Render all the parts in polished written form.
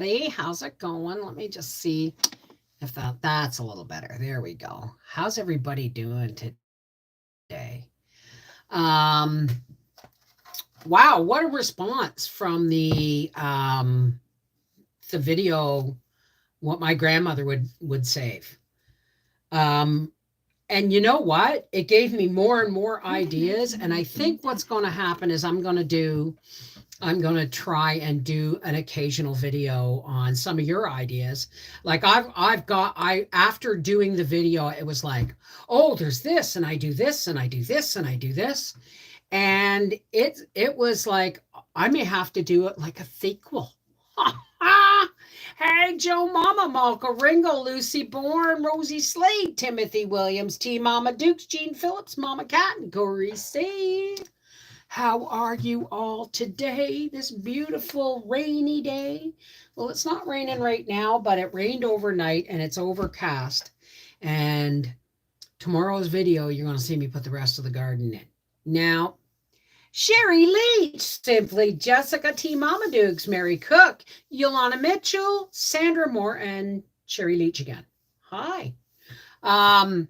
How's it going? Let me just see if that's a little better. There we go. How's everybody doing today? Um wow, what a response from the video what my grandmother would save. Um and you know what? It gave me more and more ideas, and I think what's going to happen is I'm going to try and do an occasional video on some of your ideas. Like I've got I after doing the video, it was like, "Oh, there's this and I do this and I do this and I do this." And it was like I may have to do it like a sequel. Hey, Joe Mama, Malka Ringo, Lucy Bourne, Rosie Slade, Timothy Williams, T Mama Dukes, Gene Phillips, Mama Cat, and Corey C. How are you all today? This beautiful rainy day. Well, it's not raining right now, but it rained overnight and it's overcast. And tomorrow's video, you're going to see me put the rest of the garden in. Now, Sherry Leach, Simply Jessica T. Mama Dukes, Mary Cook, Yolanda Mitchell, Sandra Moore, and Sherry Leach again. Hi. Um,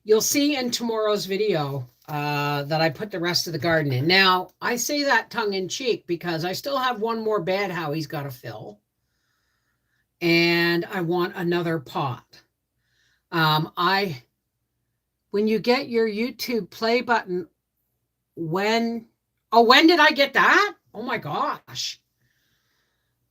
you'll see in tomorrow's video that I put the rest of the garden in. Now, I say that tongue in cheek because I still have one more bed Howie's got to fill. And I want another pot. When you get your YouTube play button, when did I get that? Oh my gosh.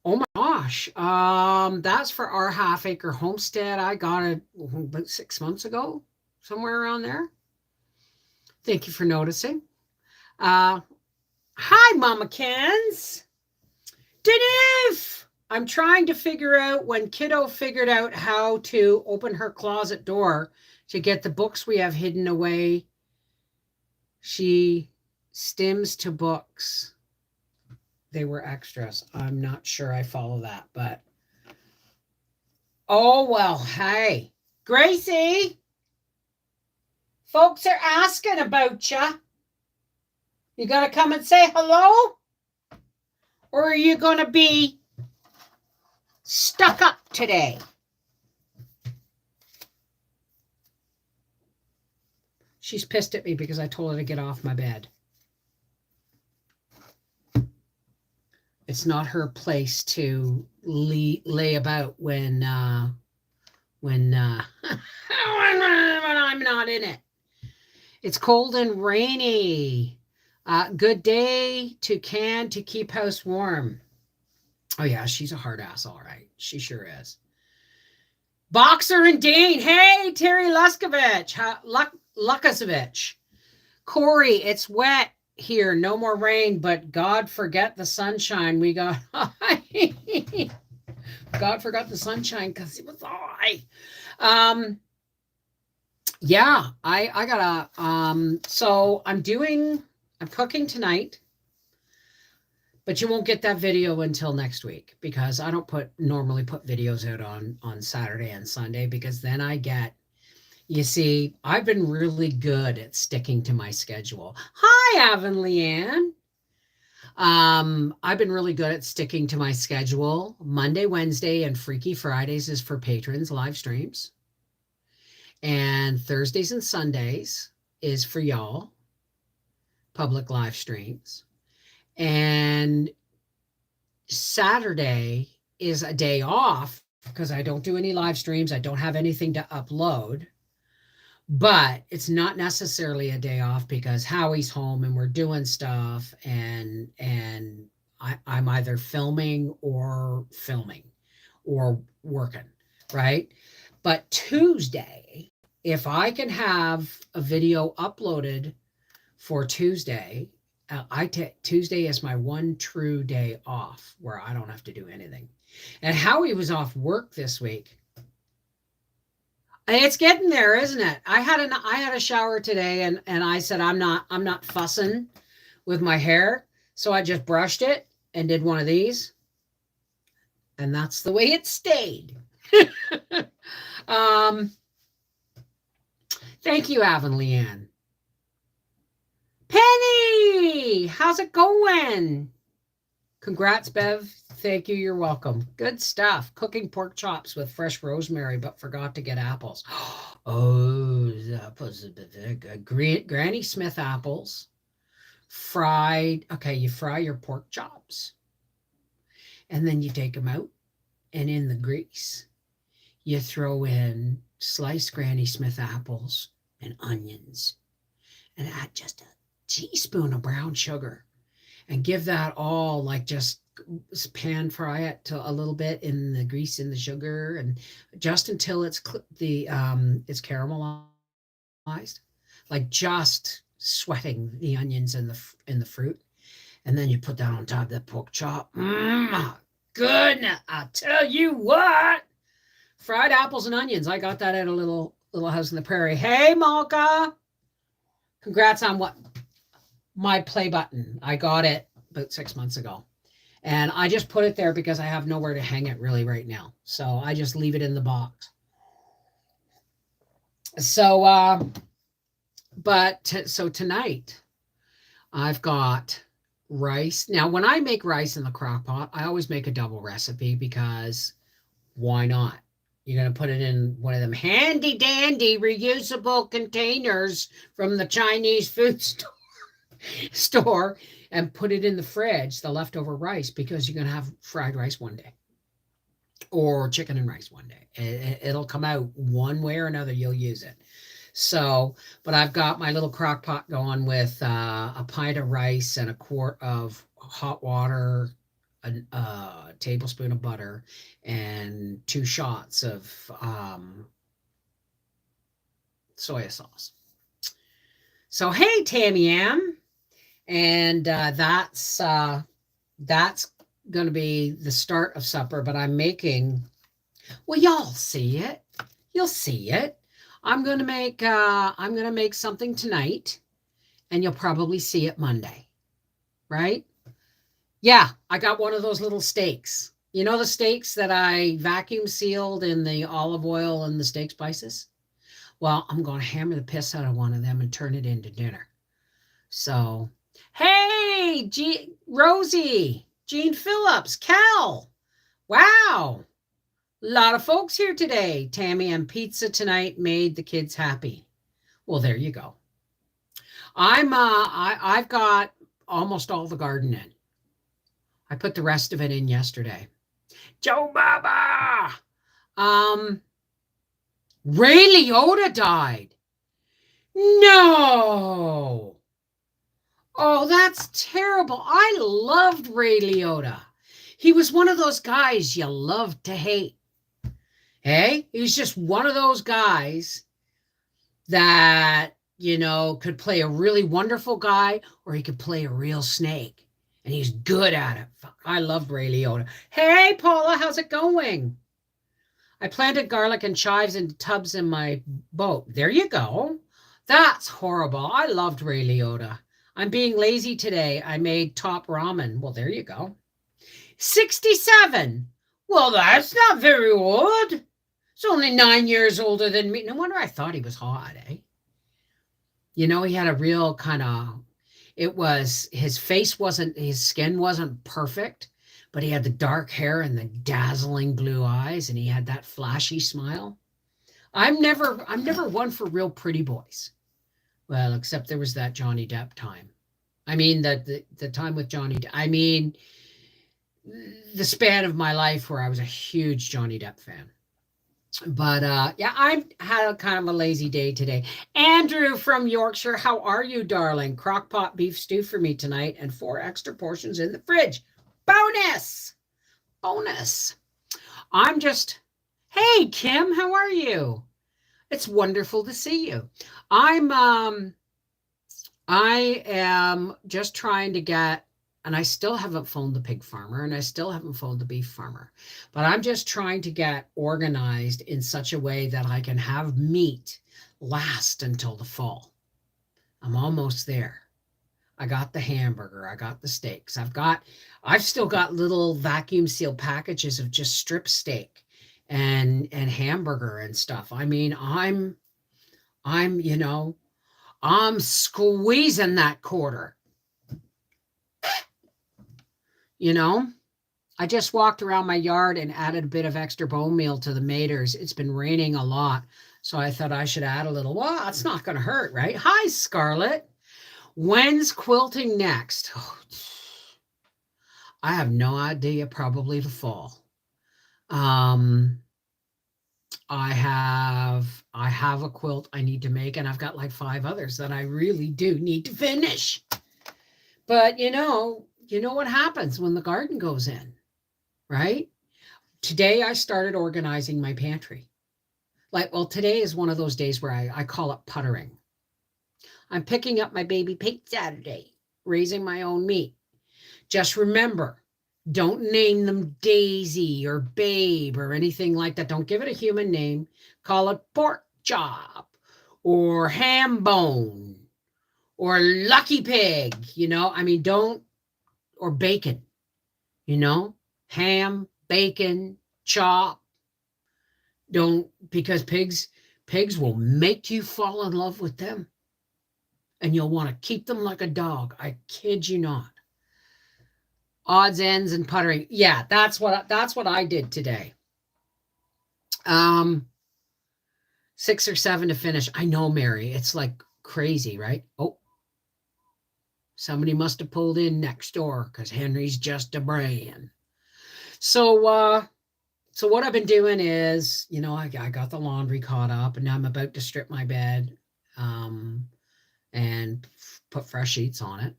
Oh my gosh. That's for our half acre homestead. I got it about 6 months ago, somewhere around there. Thank you for noticing. Hi, Mama Kens. Denise! I'm trying to figure out when Kiddo figured out how to open her closet door to get the books we have hidden away. She stims to books. They were extras. I'm not sure I follow that, but oh well. Hey, Gracie. Folks are asking about you. You gonna come and say hello? Or are you gonna be stuck up today? She's pissed at me because I told her to get off my bed. It's not her place to lay about when when I'm not in it. It's cold and rainy. Good day to keep house warm. Oh yeah, she's a hard ass, all right. She sure is. Boxer and Dane. Hey, Terry Luskovich. Lukasevich. Corey, it's wet here. No more rain, but God forget the sunshine. We got God forgot the sunshine because it was high. Yeah, I gotta so I'm cooking tonight, but you won't get that video until next week because I don't normally put videos out on Saturday and Sunday because then you see, I've been really good at sticking to my schedule. Hi, Evan Leanne. I've been really good at sticking to my schedule. Monday, Wednesday, and Freaky Fridays is for patrons live streams. And Thursdays and Sundays is for y'all, public live streams. And Saturday is a day off because I don't do any live streams. I don't have anything to upload. But it's not necessarily a day off because Howie's home and we're doing stuff and I'm either filming or working, right? But Tuesday, if I can have a video uploaded for Tuesday, Tuesday is my one true day off where I don't have to do anything. And Howie was off work this week. It's getting there, isn't it? I had a shower today and I said I'm not fussing with my hair, so I just brushed it and did one of these. And that's the way it stayed. Thank you, Avon Leanne. Penny, how's it going? Congrats, Bev. Thank you. You're welcome. Good stuff. Cooking pork chops with fresh rosemary, but forgot to get apples. Oh, the apples are very good. Granny Smith apples, fried. Okay, you fry your pork chops, and then you take them out, and in the grease, you throw in sliced Granny Smith apples and onions, and add just a teaspoon of brown sugar and give that all like just pan fry it to a little bit in the grease and the sugar and just until it's caramelized, like just sweating the onions and the fruit, and then you put that on top of the pork chop. Goodness, I tell you what, fried apples and onions. I got that at a little house in the prairie. Hey, Malka, congrats on what my play button. I got it about 6 months ago. And I just put it there because I have nowhere to hang it really right now. So I just leave it in the box. So, so tonight I've got rice. Now, when I make rice in the crock pot, I always make a double recipe because why not? You're going to put it in one of them handy dandy reusable containers from the Chinese food store and put it in the fridge, the leftover rice, because you're going to have fried rice one day or chicken and rice one day. It'll come out one way or another. You'll use it. So, but I've got my little crock pot going with a pint of rice and a quart of hot water, a tablespoon of butter, and 2 shots of soy sauce. So, hey, Tammy Ann. And that's going to be the start of supper. But I'm making. Well, y'all see it. You'll see it. I'm going to make something tonight, and you'll probably see it Monday, right? Yeah, I got one of those little steaks. You know the steaks that I vacuum sealed in the olive oil and the steak spices? Well, I'm going to hammer the piss out of one of them and turn it into dinner. So. Hey, Rosie, Jean Phillips, Cal. Wow. A lot of folks here today. Tammy and pizza tonight made the kids happy. Well, there you go. I've got almost all the garden in. I put the rest of it in yesterday. Joe Baba. Ray Liotta died. No. Oh, that's terrible. I loved Ray Liotta. He was one of those guys you loved to hate. Hey, he was just one of those guys that, could play a really wonderful guy or he could play a real snake. And he's good at it. I loved Ray Liotta. Hey, Paula, how's it going? I planted garlic and chives into tubs in my boat. There you go. That's horrible. I loved Ray Liotta. I'm being lazy today. I made top ramen. Well, there you go. 67. Well, that's not very old. It's only 9 years older than me. No wonder I thought he was hot, eh? He had a real kind of, his skin wasn't perfect, but he had the dark hair and the dazzling blue eyes, and he had that flashy smile. I'm never one for real pretty boys. Well, except there was that Johnny Depp time. I mean, the time with Johnny Depp. I mean, the span of my life where I was a huge Johnny Depp fan. But yeah, I've had a kind of a lazy day today. Andrew from Yorkshire, how are you, darling? Crockpot beef stew for me tonight and 4 extra portions in the fridge. Bonus. Hey, Kim, how are you? It's wonderful to see you. I am just trying to get, and I still haven't phoned the pig farmer and I still haven't phoned the beef farmer, but I'm just trying to get organized in such a way that I can have meat last until the fall. I'm almost there. I got the hamburger. I got the steaks. I've still got little vacuum sealed packages of just strip steak and hamburger and stuff. I mean, I'm squeezing that quarter. You know, I just walked around my yard and added a bit of extra bone meal to the maters. It's been raining a lot, so I thought I should add a little. Well, it's not going to hurt, right? Hi, Scarlett. When's quilting next? Oh, I have no idea. Probably the fall. Um, I have a quilt I need to make, and I've got like 5 others that I really do need to finish. But you know what happens when the garden goes in, right? Today I started organizing my pantry. Well, today is one of those days where I call it puttering. I'm picking up my baby pig Saturday, raising my own meat. Just remember, don't name them Daisy or Babe or anything like that. Don't give it a human name. Call it pork chop or ham bone or lucky pig, don't, or bacon, ham, bacon, chop. Don't, because pigs will make you fall in love with them and you'll want to keep them like a dog. I kid you not. Odds, ends, and puttering. Yeah, that's what I did today. 6 or 7 to finish. I know, Mary. It's like crazy, right? Oh, somebody must have pulled in next door because Henry's just a brain. So what I've been doing is, I got the laundry caught up, and now I'm about to strip my bed, and put fresh sheets on it.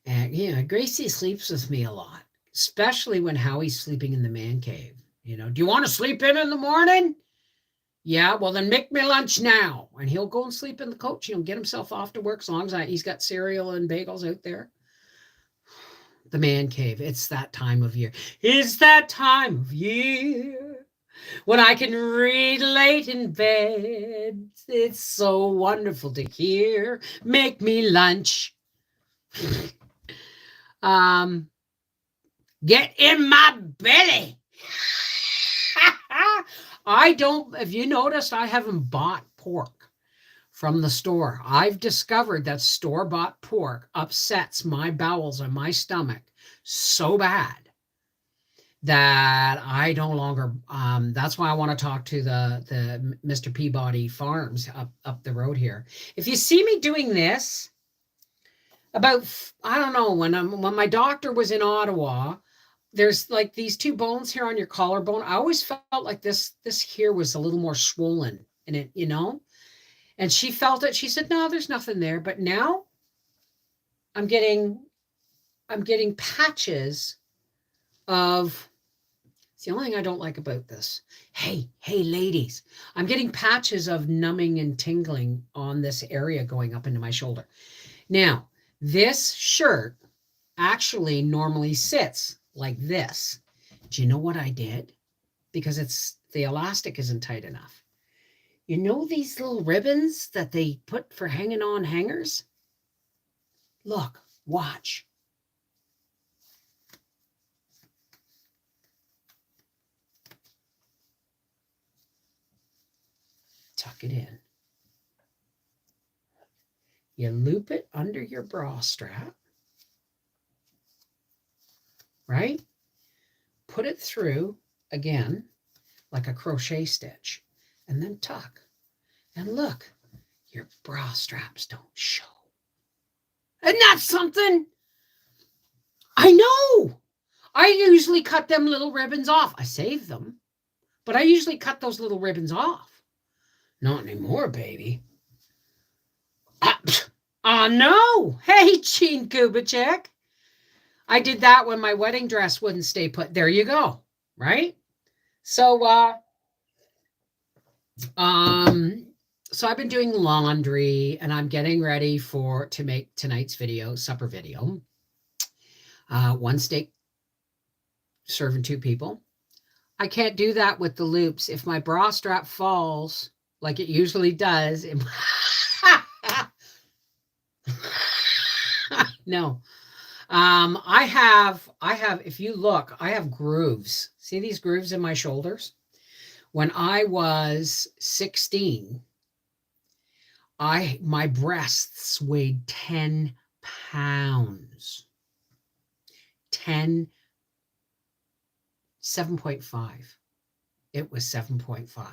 And Gracie sleeps with me a lot, especially when Howie's sleeping in the man cave. Do you want to sleep in the morning? Yeah, well then make me lunch now. And he'll go and sleep in the coach. Get himself off to work as long as he's got cereal and bagels out there. The man cave. It's that time of year. It's that time of year when I can read late in bed. It's so wonderful to hear. Make me lunch. Get in my belly. Have you noticed I haven't bought pork from the store? I've discovered that store-bought pork upsets my bowels and my stomach so bad that I no longer, that's why I want to talk to the Mr. Peabody Farms up the road here. If you see me doing this, about, I don't know, when my doctor was in Ottawa, there's like these 2 bones here on your collarbone. I always felt like this here was a little more swollen in it, and she felt it. She said, no, there's nothing there. But now I'm getting patches of, it's the only thing I don't like about this. Hey, ladies, I'm getting patches of numbing and tingling on this area going up into my shoulder. Now, this shirt actually normally sits like this. Do you know what I did? Because the elastic isn't tight enough. These little ribbons that they put for hanging on hangers? Look, watch. Tuck it in. You loop it under your bra strap, right? Put it through again like a crochet stitch, and then tuck. And look, your bra straps don't show. Isn't that something? I know. I usually cut them little ribbons off. I save them, but I usually cut those little ribbons off. Not anymore, baby. No. Hey, Gene Kubicek. I did that when my wedding dress wouldn't stay put. There you go. Right? So, so I've been doing laundry, and I'm getting ready to make tonight's supper video. 1 steak serving 2 people. I can't do that with the loops. If my bra strap falls like it usually does, no. I have, if you look, I have grooves. See these grooves in my shoulders? When I was 16, my breasts weighed 10 pounds. 10 7.5. It was 7.5.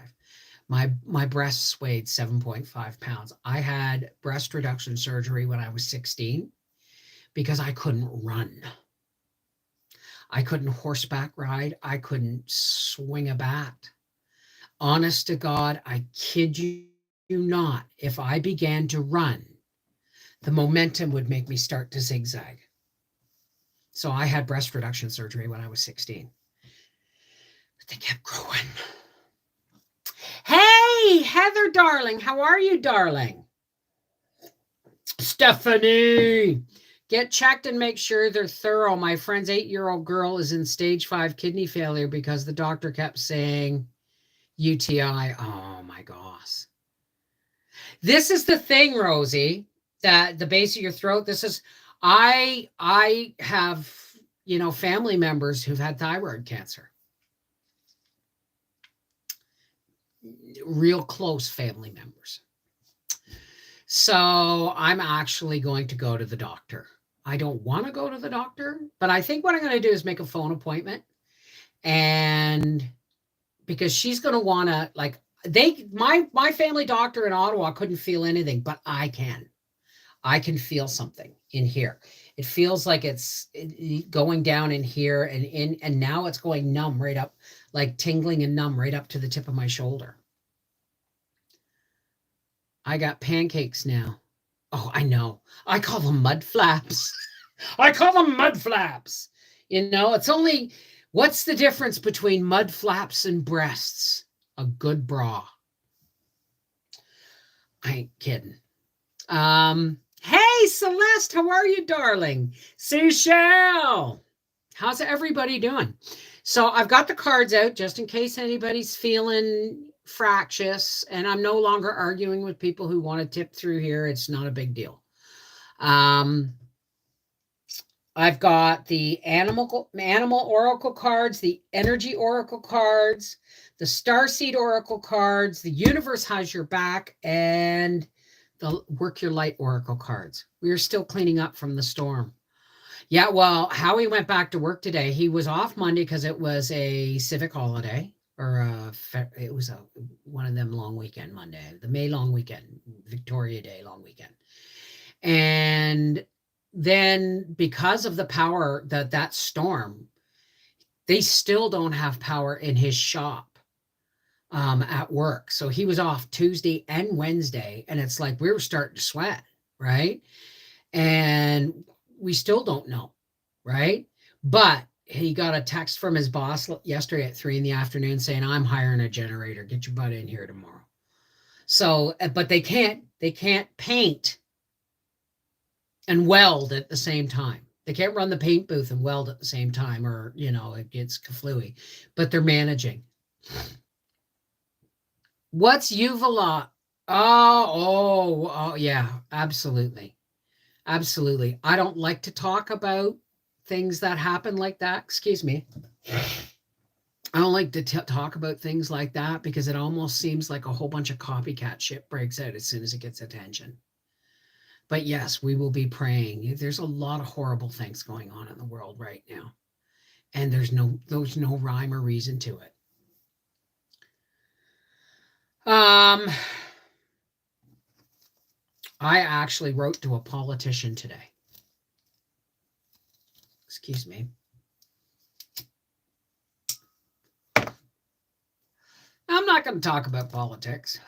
My breasts weighed 7.5 pounds. I had breast reduction surgery when I was 16 because I couldn't run. I couldn't horseback ride. I couldn't swing a bat. Honest to God, I kid you not, if I began to run, the momentum would make me start to zigzag. So I had breast reduction surgery when I was 16. But they kept growing. Hey, Heather, darling. How are you, darling? Stephanie, get checked and make sure they're thorough. My friend's 8-year-old girl is in stage 5 kidney failure because the doctor kept saying UTI. Oh, my gosh. This is the thing, Rosie, that the base of your throat, this is, I have, family members who've had thyroid cancer. Real close family members. So I'm actually going to go to the doctor. I don't want to go to the doctor, but I think what I'm going to do is make a phone appointment. And because she's going to want to, like, my family doctor in Ottawa couldn't feel anything, but I can feel something in here. It feels like it's going down in here and now it's going numb right up, like tingling and numb right up to the tip of my shoulder. I got pancakes now. Oh, I know. I call them mud flaps. It's only, what's the difference between mud flaps and breasts? A good bra. I ain't kidding. Hey, Celeste, how are you, darling? Seychelle, how's everybody doing? So I've got the cards out just in case anybody's feeling fractious, and I'm no longer arguing with people who want to tip through here. It's not a big deal. I've got the animal oracle cards, the energy oracle cards, the starseed oracle cards, the universe has your back, and the work your light oracle cards. We are still cleaning up from the storm. Yeah, well, Howie went back to work today. He was off Monday because it was a civic holiday, or it was one of them long weekend Monday, the May long weekend, Victoria Day long weekend. And then because of the power that storm, they still don't have power in his shop at work. So he was off Tuesday and Wednesday, and it's like we were starting to sweat, right? And we still don't know, right? But he got a text from his boss yesterday at 3 p.m. saying, I'm hiring a generator. Get your butt in here tomorrow. So, but they can't paint and weld at the same time. They can't run the paint booth and weld at the same time, or, it gets kaflooey, but they're managing. What's Uvala? Oh, yeah, absolutely. Absolutely. I don't like to talk about things that happen like that. Excuse me. I don't like to talk about things like that because it almost seems like a whole bunch of copycat shit breaks out as soon as it gets attention. But yes, we will be praying. There's a lot of horrible things going on in the world right now. And there's no rhyme or reason to it. I actually wrote to a politician today. Excuse me. I'm not going to talk about politics.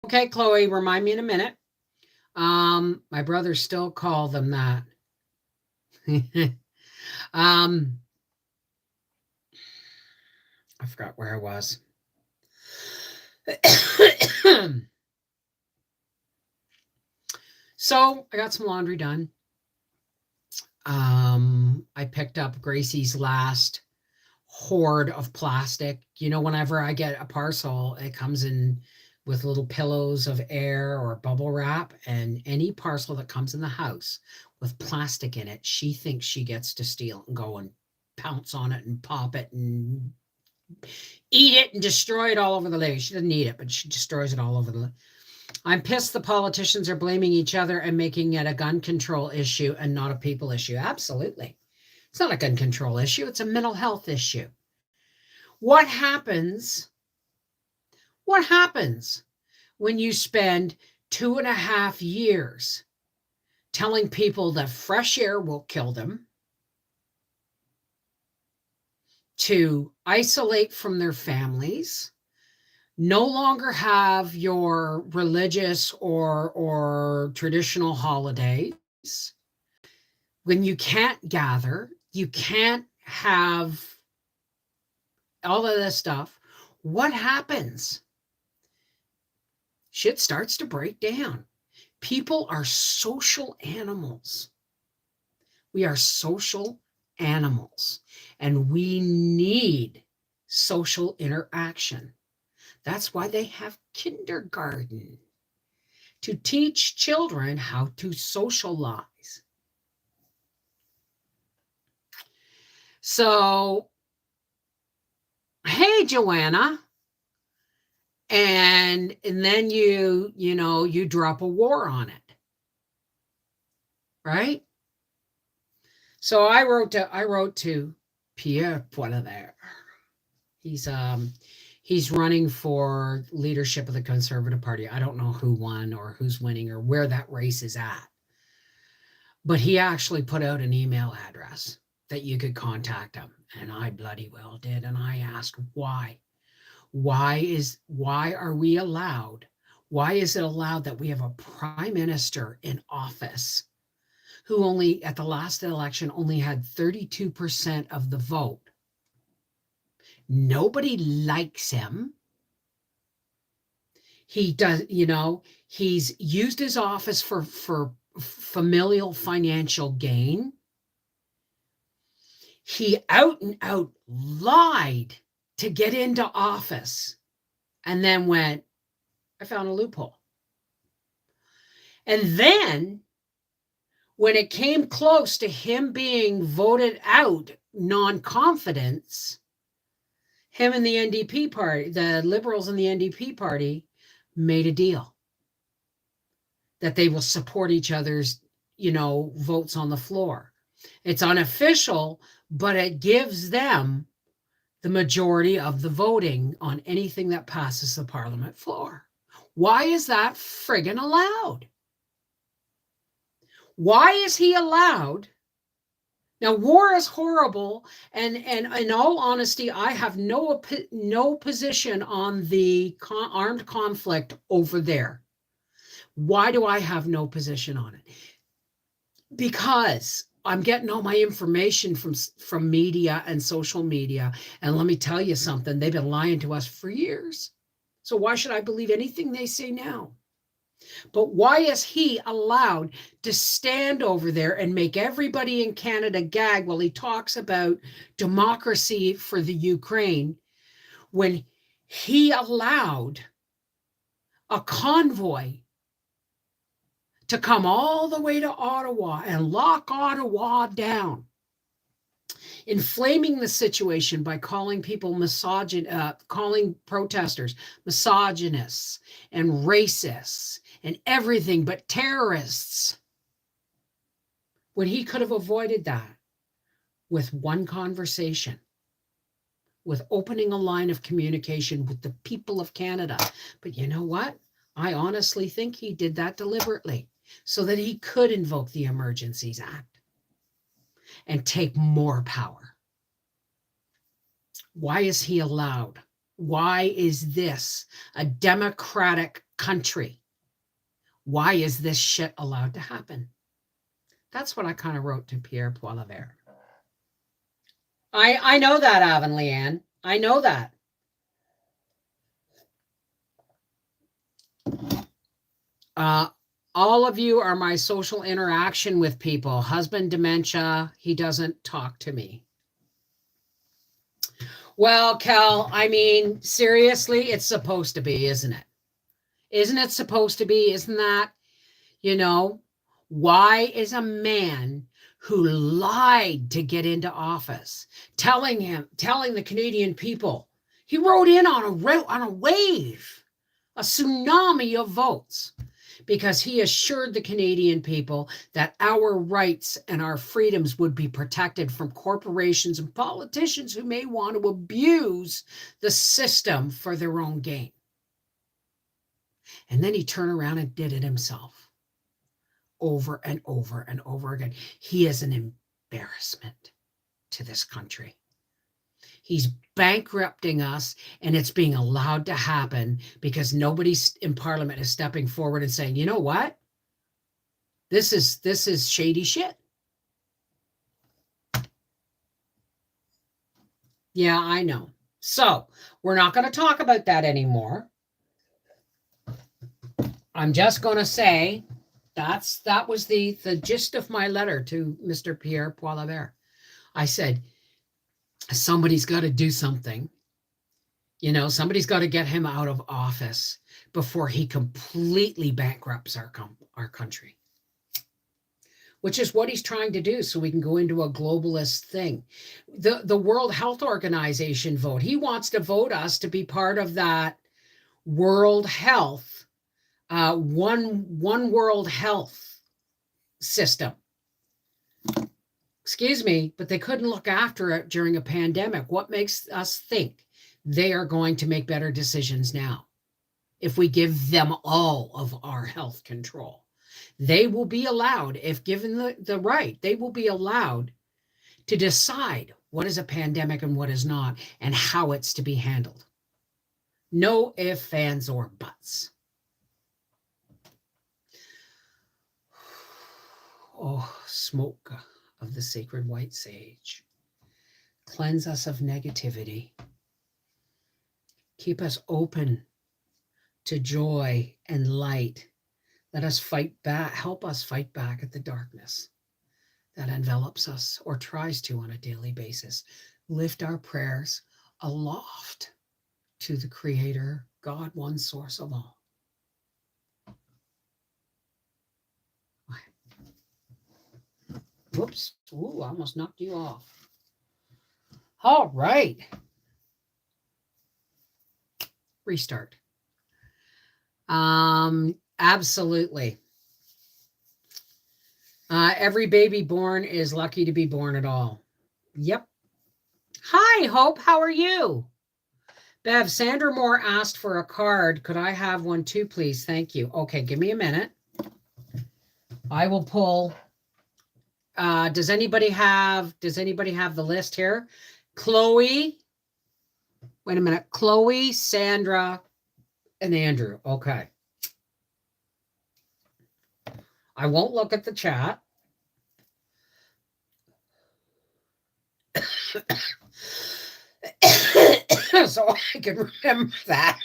Okay, Chloe, remind me in a minute. My brothers still call them that. I forgot where I was. So I got some laundry done. I picked up Gracie's last hoard of plastic. Whenever I get a parcel, it comes in with little pillows of air or bubble wrap, and any parcel that comes in the house with plastic in it, she thinks she gets to steal and go and pounce on it and pop it and eat it and destroy it all over the lake. She doesn't eat it, but she destroys it all over the lake. I'm pissed the politicians are blaming each other and making it a gun control issue and not a people issue. Absolutely. It's not a gun control issue. It's a mental health issue. What happens when you spend 2.5 years telling people that fresh air will kill them, to isolate from their families, no longer have your religious or traditional holidays, when you can't gather, you can't have all of this stuff? What happens? Shit starts to break down. People are social animals. We are social animals, and we need social interaction. That's why they have kindergarten, to teach children how to socialize. So, hey, Joanna. And then you drop a war on it. Right? So I wrote to Pierre Poilievre. He's running for leadership of the Conservative Party. I don't know who won or who's winning or where that race is at. But he actually put out an email address that you could contact him. And I bloody well did. And I asked why. Why is it allowed that we have a prime minister in office who only at the last election only had 32% of the vote? Nobody likes him. He does, he's used his office for familial financial gain. He out and out lied to get into office and then went, I found a loophole. And then when it came close to him being voted out, non-confidence, him and the NDP party, the Liberals and the NDP party, made a deal that they will support each other's, votes on the floor. It's unofficial, but it gives them the majority of the voting on anything that passes the Parliament floor. Why is that friggin' allowed? Why is he allowed? Now, war is horrible, and in all honesty, I have no position on the armed conflict over there. Why do I have no position on it? Because I'm getting all my information from media and social media. And let me tell you something, they've been lying to us for years. So why should I believe anything they say now? But why is he allowed to stand over there and make everybody in Canada gag while he talks about democracy for the Ukraine, when he allowed a convoy to come all the way to Ottawa and lock Ottawa down, inflaming the situation by calling people calling protesters misogynists and racists and everything but terrorists, when he could have avoided that with one conversation, with opening a line of communication with the people of Canada. But you know what? I honestly think he did that deliberately, so that he could invoke the Emergencies Act and take more power. Why is he allowed? Why is this a democratic country? Why is this shit allowed to happen? That's what I kind of wrote to Pierre Poilievre. I know that, Avonlea Ann. I know that. All of you are my social interaction with people. Husband dementia, he doesn't talk to me. Well, Kel, I mean, seriously, it's supposed to be, isn't it? Isn't it supposed to be? Isn't that, why is a man who lied to get into office, telling the Canadian people, he rode in on a wave, a tsunami of votes, because he assured the Canadian people that our rights and our freedoms would be protected from corporations and politicians who may want to abuse the system for their own gain. And then he turned around and did it himself over and over and over again. He is an embarrassment to this country. He's bankrupting us, and it's being allowed to happen because nobody in Parliament is stepping forward and saying, you know what? This is shady shit. Yeah, I know. So we're not going to talk about that anymore. I'm just going to say that was the gist of my letter to Mr. Pierre Poilievre. I said, somebody's got to do something. Somebody's got to get him out of office before he completely bankrupts our country, which is what he's trying to do, so we can go into a globalist thing. The World Health Organization vote. He wants to vote us to be part of that World Health, one World Health system. Excuse me, but they couldn't look after it during a pandemic. What makes us think they are going to make better decisions now? If we give them all of our health control, they will be allowed, if given the right, they will be allowed to decide what is a pandemic and what is not, and how it's to be handled. No ifs, ands, or buts. Oh, smoke of the sacred white sage. Cleanse us of negativity. Keep us open to joy and light. Let us fight back, help us fight back at the darkness that envelops us or tries to on a daily basis. Lift our prayers aloft to the Creator, God, one source of all. Whoops. Ooh, I almost knocked you off. All right. Restart. Absolutely. Every baby born is lucky to be born at all. Yep. Hi, Hope. How are you? Bev, Sandra Moore asked for a card. Could I have one too, please? Thank you. Okay, give me a minute. I will pull. Does anybody have the list here? Chloe. Wait a minute. Chloe, Sandra, and Andrew. Okay. I won't look at the chat. So I can remember that.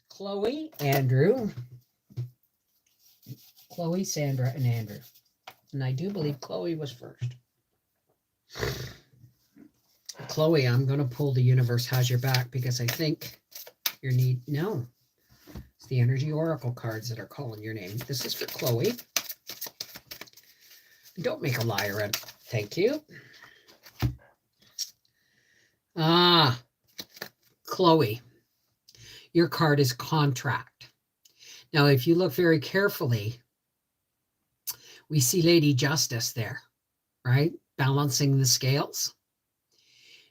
Chloe, Andrew. Chloe, Sandra, and Andrew. And I do believe Chloe was first. Chloe, I'm going to pull the universe has your back because I think no. It's the energy oracle cards that are calling your name. This is for Chloe. Don't make a liar out. Thank you. Chloe, your card is contract. Now, if you look very carefully, we see Lady Justice there, right? Balancing the scales.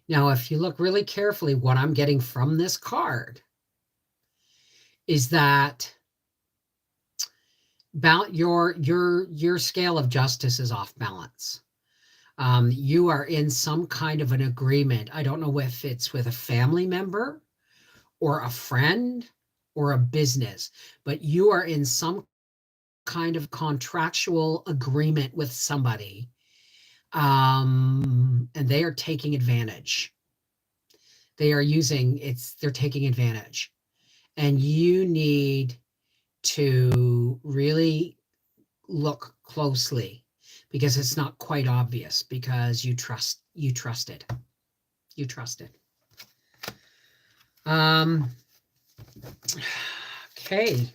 Now, if you look really carefully, what I'm getting from this card is that your scale of justice is off balance. You are in some kind of an agreement. I don't know if it's with a family member or a friend or a business, but you are in some kind of contractual agreement with somebody, and they are taking advantage. They're taking advantage, and you need to really look closely because it's not quite obvious because you trusted. Okay.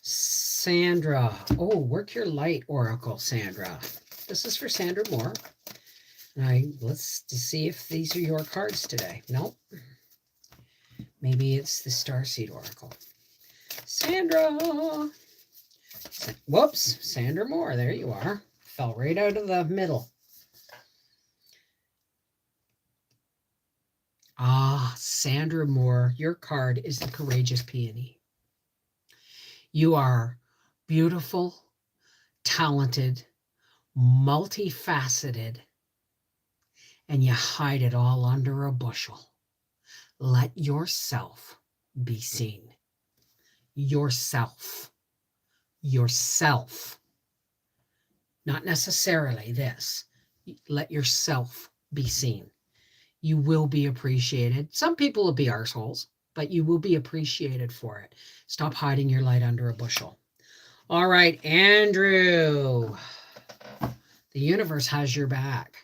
Sandra. Oh, work your light, Oracle, Sandra. This is for Sandra Moore. Let's see if these are your cards today. Nope. Maybe it's the Starseed Oracle. Sandra. Whoops. Sandra Moore. There you are. Fell right out of the middle. Ah, Sandra Moore, your card is the Courageous Peony. You are beautiful, talented, multifaceted, and you hide it all under a bushel. Let yourself be seen. Yourself. Yourself. Not necessarily this. Let yourself be seen. You will be appreciated. Some people will be arseholes, but you will be appreciated for it. Stop hiding your light under a bushel. All right, Andrew. The universe has your back.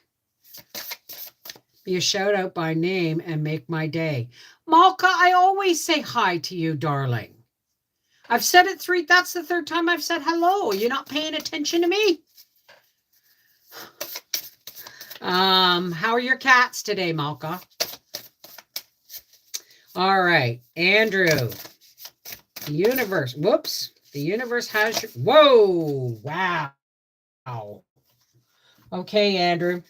Be a shout out by name and make my day. Malka, I always say hi to you, darling. I've said it that's the third time I've said hello. You're not paying attention to me? How are your cats today, Malka? All right, Andrew. The universe. Whoops. The universe has your... Whoa. Wow. Okay, Andrew.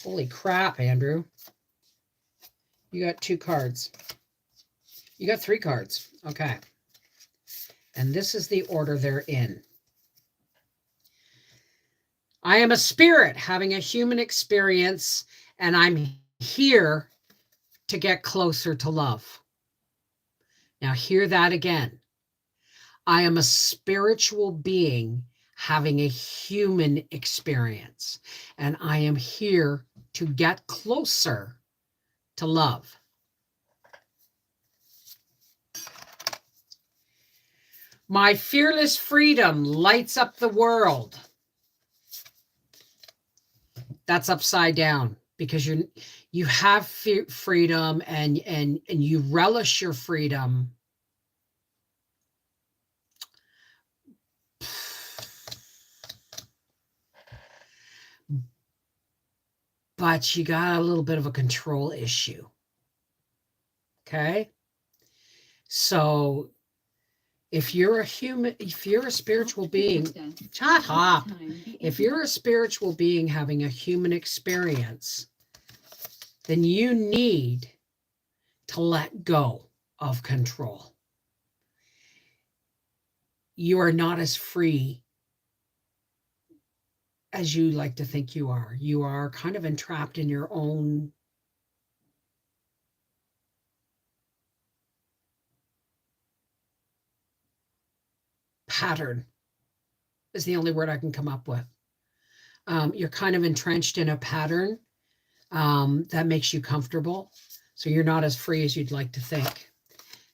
Holy crap, Andrew. You got 2 cards. You got 3 cards. Okay. And this is the order they're in. I am a spirit having a human experience, and I'm here to get closer to love. Now, hear that again. I am a spiritual being having a human experience, and I am here to get closer to love. My fearless freedom lights up the world. That's upside down because you have freedom and you relish your freedom. But you got a little bit of a control issue. Okay? So if you're a spiritual being, shut up. If you're a spiritual being having a human experience, then you need to let go of control. You are not as free as you like to think you are. You are kind of entrapped in your own pattern is the only word I can come up with. You're kind of entrenched in a pattern that makes you comfortable. So you're not as free as you'd like to think.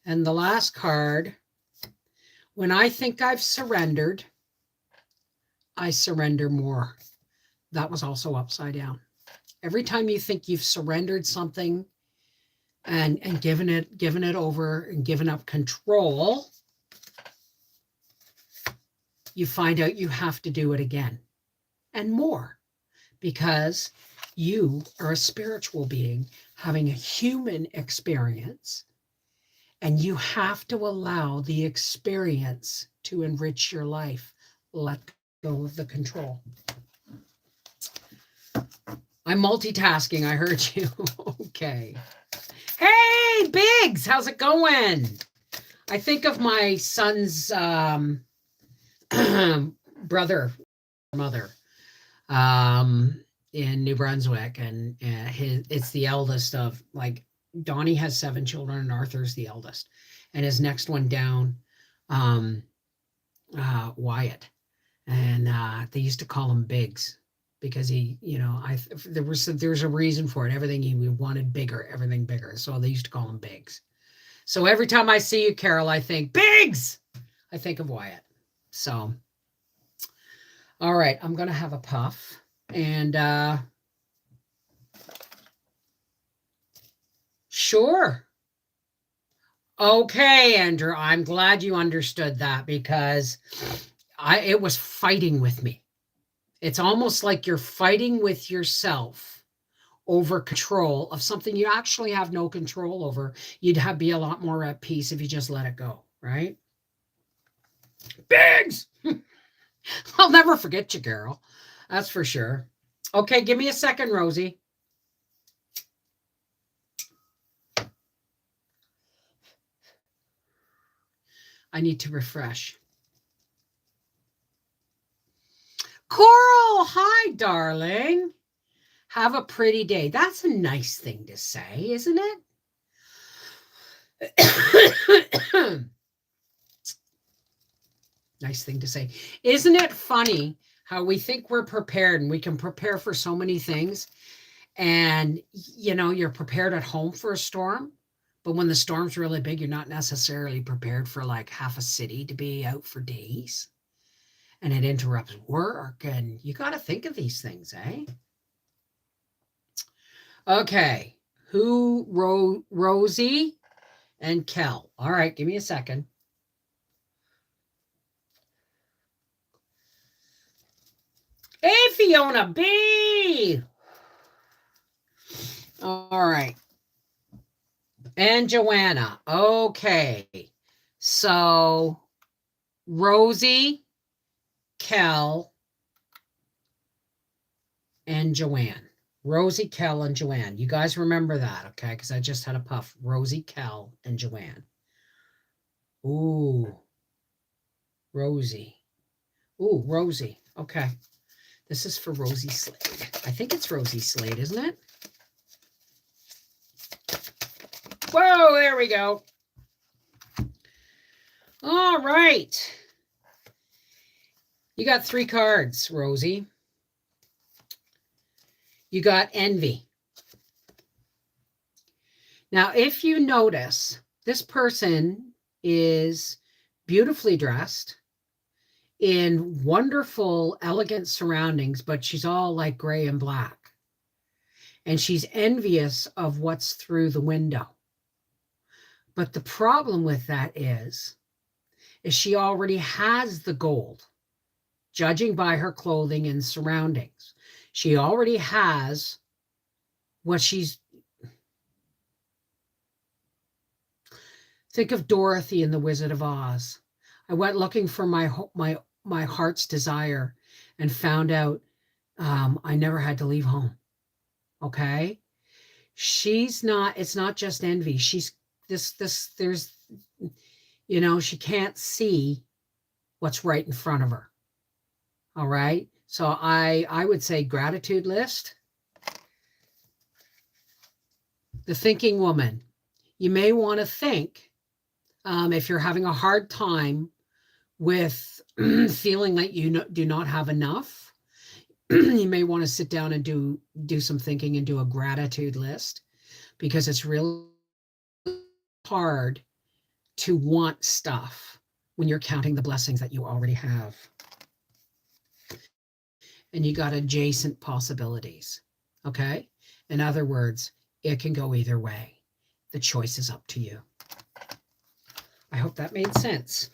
And the last card, when I think I've surrendered, I surrender more. That was also upside down. Every time you think you've surrendered something and given it over and given up control, you find out you have to do it again and more because you are a spiritual being having a human experience, and you have to allow the experience to enrich your life. Let go of the control. I'm multitasking. I heard you. Okay. Hey, Biggs, how's it going? I think of my son's brother, mother, in New Brunswick, and it's the eldest of, like, Donnie has 7 children and Arthur's the eldest, and his next one down, Wyatt, and they used to call him Biggs because he, there's a reason for it. Everything he wanted bigger, everything bigger, so they used to call him Biggs. So every time I see you, Carol, I think Biggs. I think of Wyatt. So, all right, I'm gonna have a puff. And sure. Okay, Andrew, I'm glad you understood that because it was fighting with me. It's almost like you're fighting with yourself over control of something you actually have no control over. You'd be a lot more at peace if you just let it go, right? Biggs! I'll never forget you, girl. That's for sure. Okay, give me a second, Rosie. I need to refresh. Coral, hi, darling. Have a pretty day. That's a nice thing to say, isn't it? Nice thing to say. Isn't it funny how we think we're prepared and we can prepare for so many things? And, you're prepared at home for a storm, but when the storm's really big, you're not necessarily prepared for like half a city to be out for days. And it interrupts work. And you got to think of these things, eh? Okay. Rosie and Kel. All right. Give me a second. Hey, Fiona B. All right. And Joanna. Okay. So Rosie, Kel, and Joanne. Rosie, Kel, and Joanne. You guys remember that, okay? Because I just had a puff. Rosie, Kel, and Joanne. Ooh. Rosie. Ooh, Rosie. Okay. This is for Rosie Slade. I think it's Rosie Slade, isn't it? Whoa, there we go. All right. You got 3 cards, Rosie. You got envy. Now, if you notice, this person is beautifully dressed in wonderful, elegant surroundings, but she's all like gray and black. And she's envious of what's through the window. But the problem with that is she already has the gold, judging by her clothing and surroundings. She already has what she's... Think of Dorothy in The Wizard of Oz. I went looking for my heart's desire and found out I never had to leave home. Okay? It's not just envy. She's there's, she can't see what's right in front of her. All right? So I would say gratitude list. The thinking woman. You may want to think, if you're having a hard time with feeling like you do not have enough, you may want to sit down and do some thinking and do a gratitude list, because it's really hard to want stuff when you're counting the blessings that you already have. And you got adjacent possibilities. Okay? In other words, it can go either way. The choice is up to you. I hope that made sense.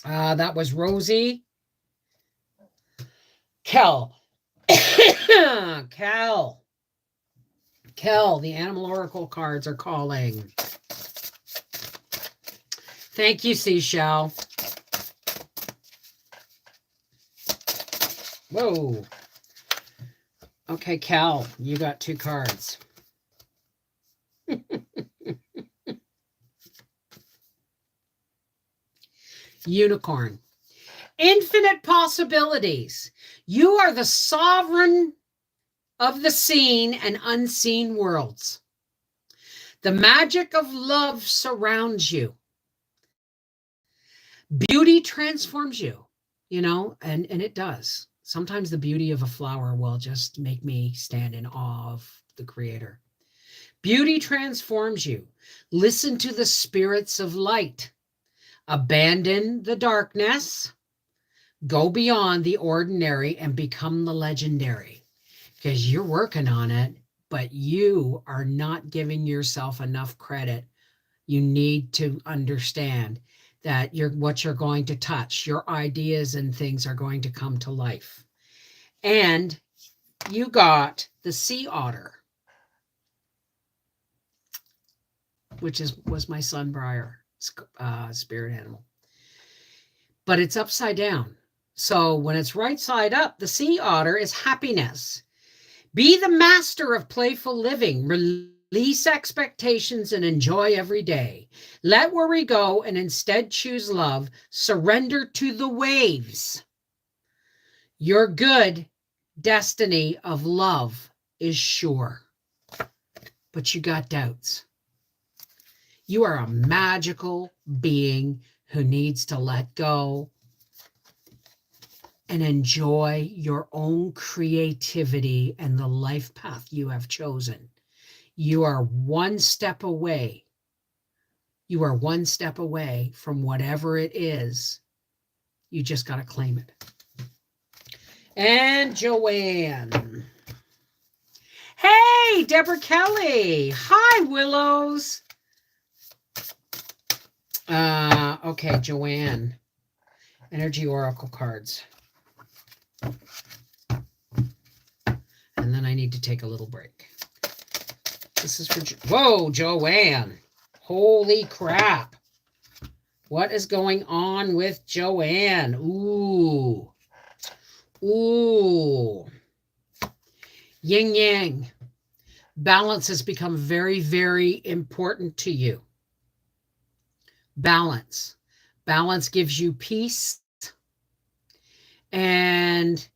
That was Rosie. Kel. Kel, the Animal Oracle cards are calling. Thank you, Seashell. Whoa. Okay, Cal, you got 2 cards. Unicorn. Infinite possibilities. You are the sovereign of the seen and unseen worlds. The magic of love surrounds you. Beauty transforms you, and it does. Sometimes the beauty of a flower will just make me stand in awe of the Creator. Beauty transforms you. Listen to the spirits of light. Abandon the darkness. Go beyond the ordinary and become the legendary, because you're working on it, but you are not giving yourself enough credit You need to understand that what you're going to touch, your ideas and things are going to come to life. And you got the sea otter, which was my sunbriar spirit animal. But it's upside down. So when it's right side up, the sea otter is happiness. Be the master of playful living. Release expectations and enjoy every day. Let worry go and instead choose love. Surrender to the waves. Your good destiny of love is sure. But you got doubts. You are a magical being who needs to let go and enjoy your own creativity and the life path you have chosen. You are one step away. You are one step away from whatever it is. You just got to claim it. And Joanne. Hey, Deborah Kelly. Hi, Willows. Okay, Joanne. Energy Oracle cards. And then I need to take a little break. This is for... Whoa, Joanne. Holy crap. What is going on with Joanne? Ooh. Ooh. Yin yang. Balance has become very, very important to you. Balance. Balance gives you peace. And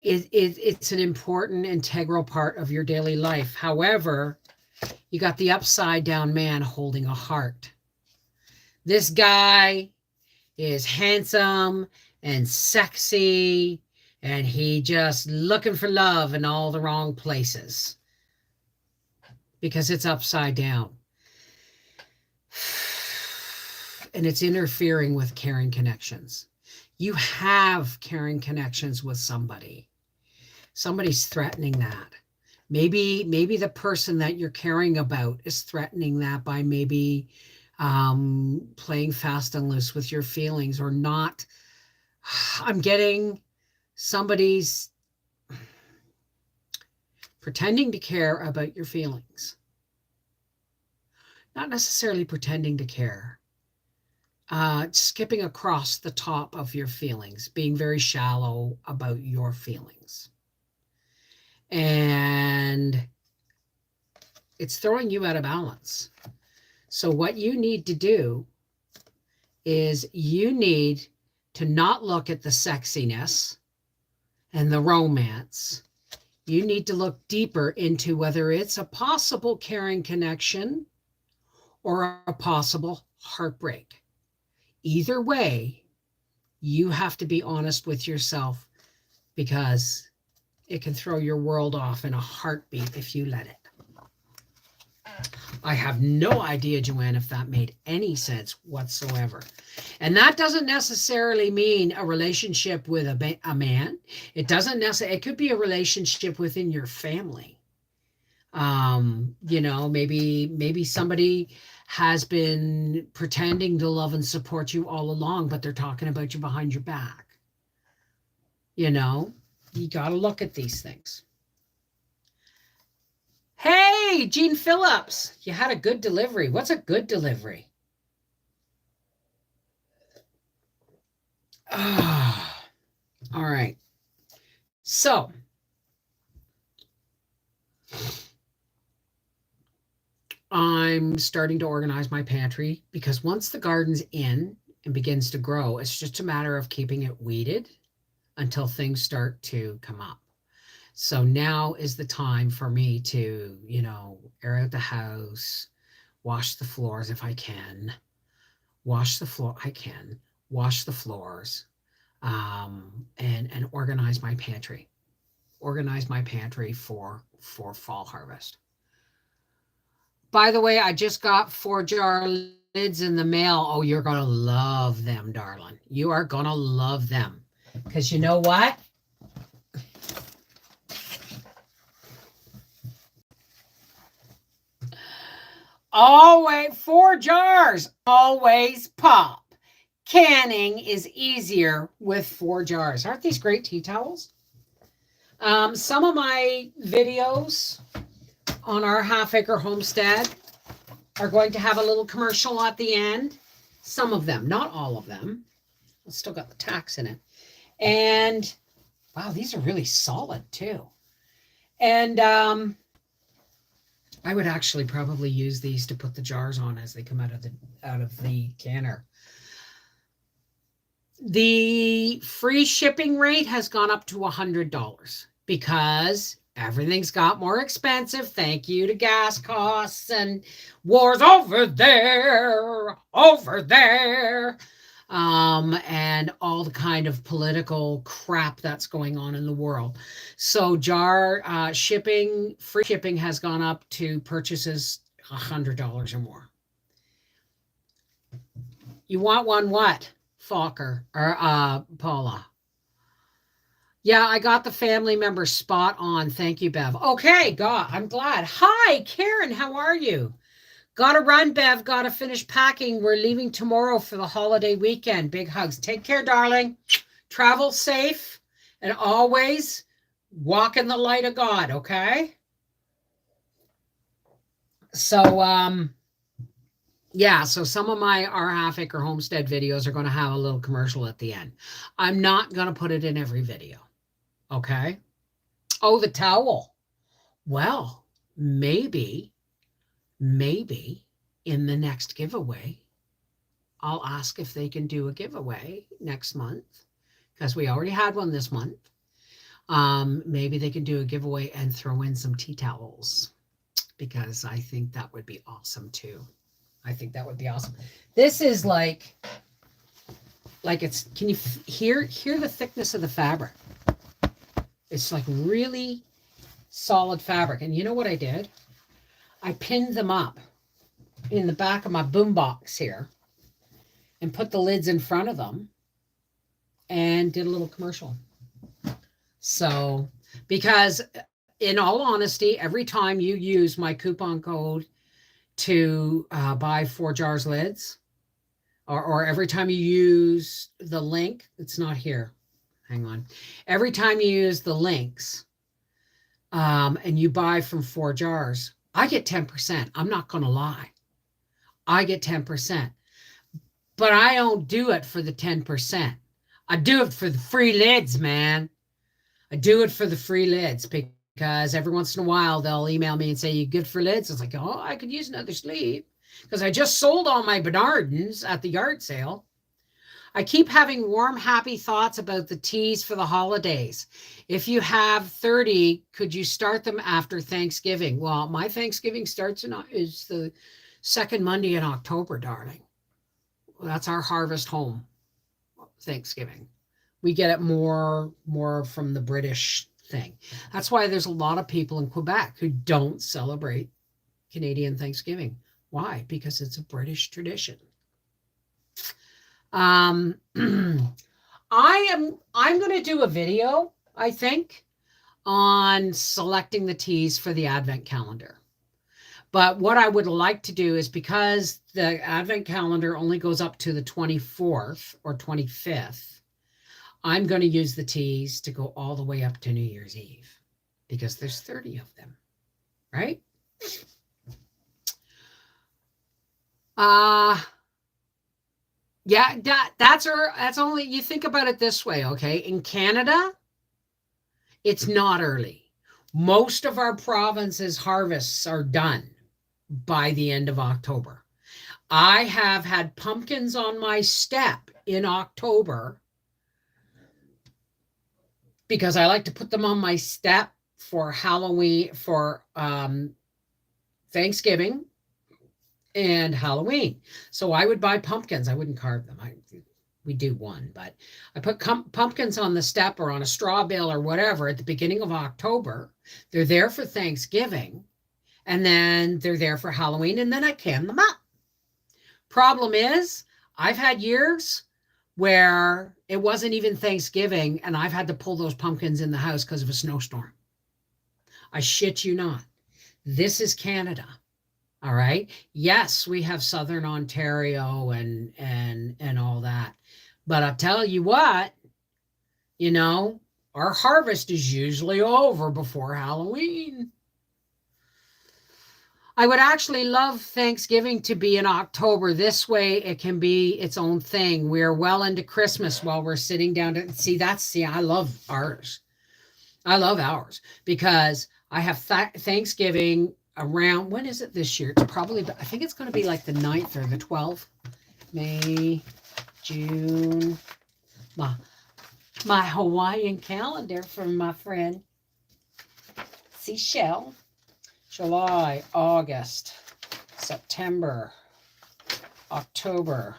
it's an important, integral part of your daily life. However, you got the upside down man holding a heart. This guy is handsome and sexy, and he just looking for love in all the wrong places because it's upside down. And it's interfering with caring connections. You have caring connections with somebody. Somebody's threatening that. Maybe the person that you're caring about is threatening that by maybe playing fast and loose with your feelings or not. I'm getting somebody's pretending to care about your feelings. Not necessarily pretending to care. Skipping across the top of your feelings, being very shallow about your feelings. And it's throwing you out of balance. So what you need to do is you need to not look at the sexiness and the romance. You need to look deeper into whether it's a possible caring connection or a possible heartbreak. Either way, you have to be honest with yourself because it can throw your world off in a heartbeat if you let it. I have no idea, Joanne, if that made any sense whatsoever. And that doesn't necessarily mean a relationship with a man. It doesn't necessarily, it could be a relationship within your family. Maybe somebody has been pretending to love and support you all along, but they're talking about you behind your back. You got to look at these things. Hey, Gene Phillips, you had a good delivery. What's a good delivery? All right. So, I'm starting to organize my pantry because once the garden's in and begins to grow, it's just a matter of keeping it weeded until things start to come up. So now is the time for me to, air out the house, wash the floors if I can, wash the floors, and organize my pantry. Organize my pantry for fall harvest. By the way, I just got 4-jar lids in the mail. Oh, you're going to love them, darling. You are going to love them. Because you know what? Always 4 jars. Always pop. Canning is easier with 4 jars. Aren't these great tea towels? Some of my videos on our half acre homestead are going to have a little commercial at the end. Some of them, not all of them. It's still got the tacks in it. And wow, these are really solid too. And I would actually probably use these to put the jars on as they come out of the canner. The free shipping rate has gone up to $100 because everything's got more expensive. Thank you to gas costs and wars over there, and all the kind of political crap that's going on in the world. So free shipping has gone up to purchases $100 or more. You want one what, Fokker or Paula? Yeah, I got the family member spot on. Thank you, Bev. Okay, God, I'm glad. Hi, Karen, how are you? Gotta run, Bev. Gotta finish packing. We're leaving tomorrow for the holiday weekend. Big hugs. Take care, darling. Travel safe and always walk in the light of God, okay? So, yeah, so some of our half acre homestead videos are going to have a little commercial at the end. I'm not going to put it in every video, okay? Oh, the towel. Well, maybe in the next giveaway, I'll ask if they can do a giveaway next month because we already had one this month. Maybe they can do a giveaway and throw in some tea towels because I think that would be awesome too. I think that would be awesome. This is like it's, can you hear the thickness of the fabric? It's like really solid fabric. And you know what I did? I pinned them up in the back of my boombox here and put the lids in front of them and did a little commercial. So, because in all honesty, every time you use my coupon code to buy 4 jars lids, or every time you use the link, it's not here. Hang on. Every time you use the links and you buy from 4 jars, I get 10%. I'm not going to lie. I get 10%. But I don't do it for the 10%. I do it for the free lids, man. I do it for the free lids because every once in a while they'll email me and say, you good for lids? It's like, oh, I could use another sleeve because I just sold all my Bernardins at the yard sale. I keep having warm, happy thoughts about the teas for the holidays. If you have 30, could you start them after Thanksgiving? Well, my Thanksgiving is the second Monday in October, darling. That's our harvest home, Thanksgiving. We get it more from the British thing. That's why there's a lot of people in Quebec who don't celebrate Canadian Thanksgiving. Why? Because it's a British tradition. I'm going to do a video, I think, on selecting the teas for the Advent calendar. But what I would like to do is, because the Advent calendar only goes up to the 24th or 25th, I'm going to use the teas to go all the way up to New Year's Eve because there's 30 of them, right? Yeah, that's only, you think about it this way, okay? In Canada, it's not early. Most of our provinces' harvests are done by the end of October. I have had pumpkins on my step in October because I like to put them on my step for Halloween, for Thanksgiving and Halloween. So I would buy pumpkins. I wouldn't carve them. We do one, but I put pumpkins on the step or on a straw bale or whatever at the beginning of October. They're there for Thanksgiving, and then they're there for Halloween, and then I can them up. Problem is, I've had years where it wasn't even Thanksgiving, and I've had to pull those pumpkins in the house because of a snowstorm. I shit you not. This is Canada. All right. Yes, we have Southern Ontario and all that. But I'll tell you what, you know, our harvest is usually over before Halloween. I would actually love Thanksgiving to be in October. This way it can be its own thing. We're well into Christmas while we're sitting down to see, I love ours. I love ours because I have Thanksgiving around, when is it this year? It's probably, I think it's going to be like the 9th or the 12th. May, June. My Hawaiian calendar from my friend Seashell. July, August, September, October.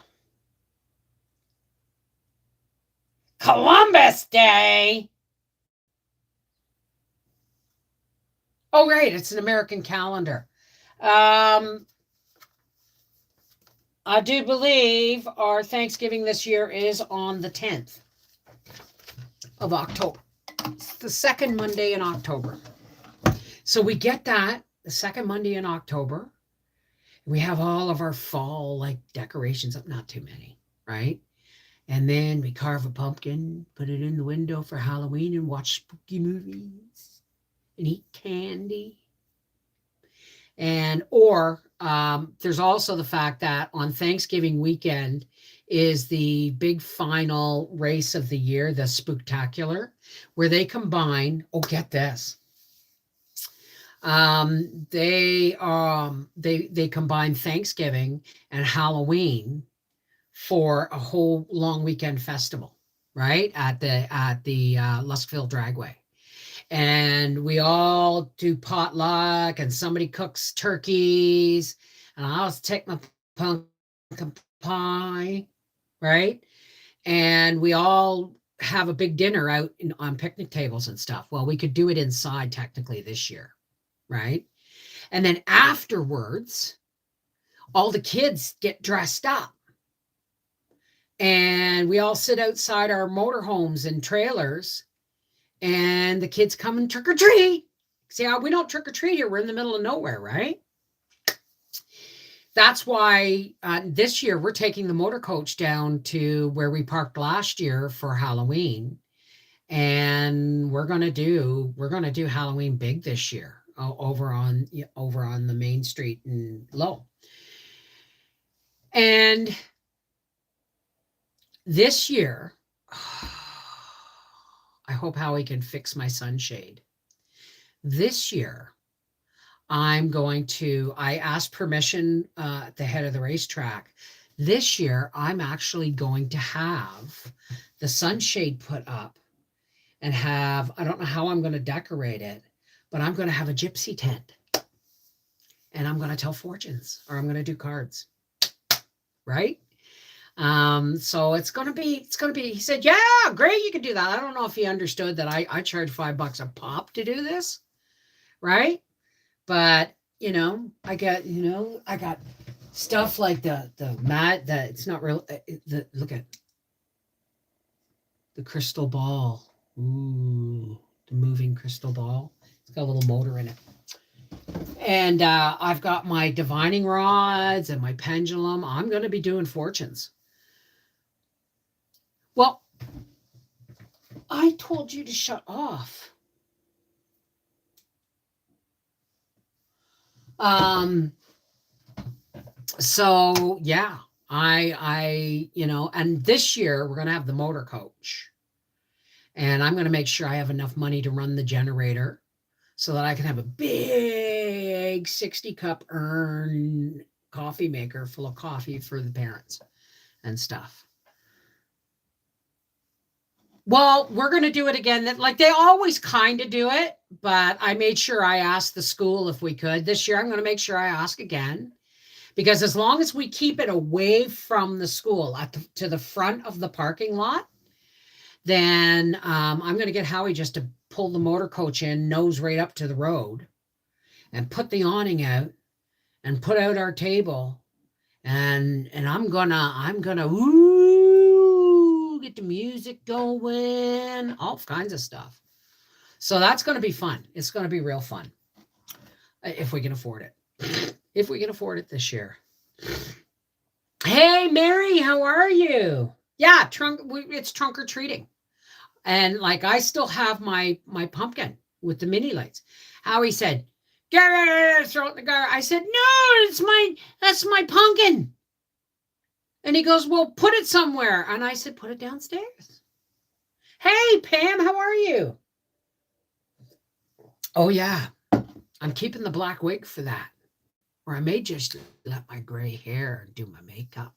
Columbus Day. Oh, right. It's an American calendar. I do believe our Thanksgiving this year is on the 10th of October. It's the second Monday in October. So we get that the second Monday in October. We have all of our fall like decorations up, not too many, right? And then we carve a pumpkin, put it in the window for Halloween and watch spooky movies and eat candy. And there's also the fact that on Thanksgiving weekend is the big final race of the year, the Spooktacular, where they combine, get this. They combine Thanksgiving and Halloween for a whole long weekend festival, right? At the Luskville Dragway. And we all do potluck and somebody cooks turkeys and I always take my pumpkin pie, right? And we all have a big dinner out on picnic tables and stuff. Well, we could do it inside technically this year, right? And then afterwards, all the kids get dressed up and we all sit outside our motorhomes and trailers and the kids come and trick or treat. See how we don't trick or treat here. We're in the middle of nowhere, right? That's why this year we're taking the motor coach down to where we parked last year for Halloween. And we're going to do Halloween big this year over on the main street in Low. And this year, I hope Howie can fix my sunshade. This year, I asked permission at the head of the racetrack. This year, I'm actually going to have the sunshade put up and I don't know how I'm going to decorate it, but I'm going to have a gypsy tent. And I'm going to tell fortunes or I'm going to do cards. Right? So it's going to be, he said, yeah, great. You can do that. I don't know if he understood that I charge $5 a pop to do this. Right. But, I got stuff like the mat that it's not real. Look at the crystal ball. Ooh, the moving crystal ball. It's got a little motor in it. And I've got my divining rods and my pendulum. I'm going to be doing fortunes. Well, I told you to shut off. So yeah, and this year we're going to have the motor coach and I'm going to make sure I have enough money to run the generator so that I can have a big 60-cup urn coffee maker full of coffee for the parents and stuff. Well, we're going to do it again. Like they always kind of do it, but I made sure I asked the school if we could. This year, I'm going to make sure I ask again. Because as long as we keep it away from the school to the front of the parking lot, then I'm going to get Howie just to pull the motor coach in, nose right up to the road, and put the awning out and put out our table. And I'm gonna get the music going, all kinds of stuff. So that's going to be fun. It's going to be real fun if we can afford it. if we can afford it this year. Hey, Mary, how are you? Yeah, it's trunk or treating. And like I still have my pumpkin with the mini lights. Howie said, "Get it, throw it in the gar." I said, "No, that's my pumpkin." And he goes, "Well, put it somewhere." And I said, "Put it downstairs." Hey, Pam, how are you? Oh yeah, I'm keeping the black wig for that. Or I may just let my gray hair do my makeup.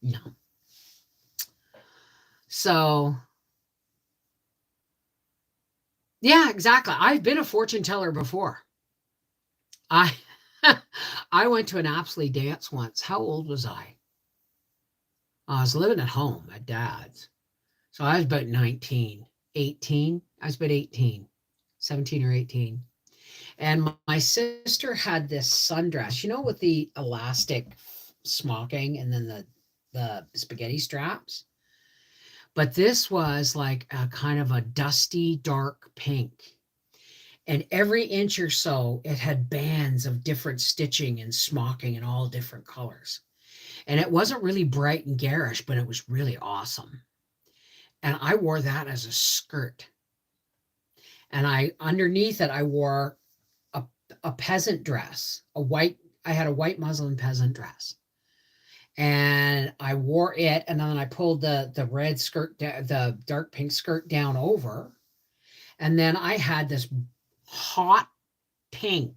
No. So, yeah, exactly. I've been a fortune teller before. I I went to an Apsley dance once. How old was I? I was living at home at dad's. So I was about 19, 18. I was about 18, 17 or 18. And my sister had this sundress, with the elastic smocking and then the spaghetti straps. But this was like a kind of a dusty, dark pink. And every inch or so, it had bands of different stitching and smocking in all different colors. And it wasn't really bright and garish, but it was really awesome. And I wore that as a skirt. And underneath it, I wore a peasant dress, I had a white muslin peasant dress. And I wore it, and then I pulled the red skirt, the dark pink skirt down over. And then I had this hot pink,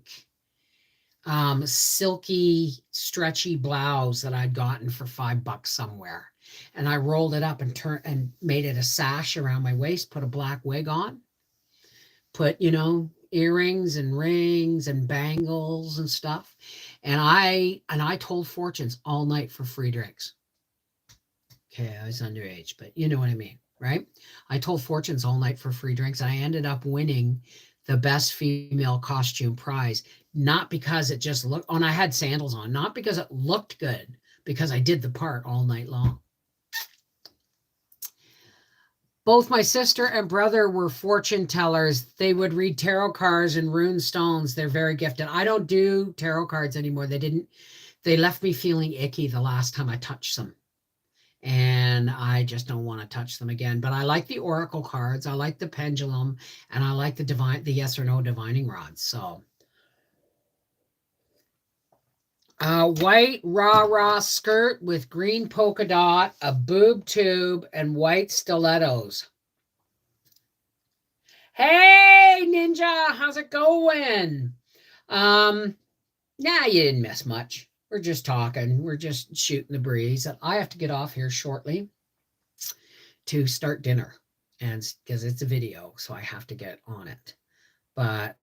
silky, stretchy blouse that I'd gotten for $5 somewhere. And I rolled it up and made it a sash around my waist, put a black wig on, put, earrings and rings and bangles and stuff. And I told fortunes all night for free drinks. Okay, I was underage, but you know what I mean, right? I told fortunes all night for free drinks, and I ended up winning the best female costume prize, not because it just looked, and I had sandals on, not because it looked good, because I did the part all night long. Both my sister and brother were fortune tellers. They would read tarot cards and rune stones. They're very gifted. I don't do tarot cards anymore. They left me feeling icky the last time I touched them. And I just don't want to touch them again. But I like the oracle cards. I like the pendulum, and I like the yes or no divining rods. So, white rah skirt with green polka dot, a boob tube, and white stilettos. Hey, Ninja, how's it going? Nah, you didn't miss much. We're just talking. We're just shooting the breeze. I have to get off here shortly to start dinner, and because it's a video, so I have to get on it. But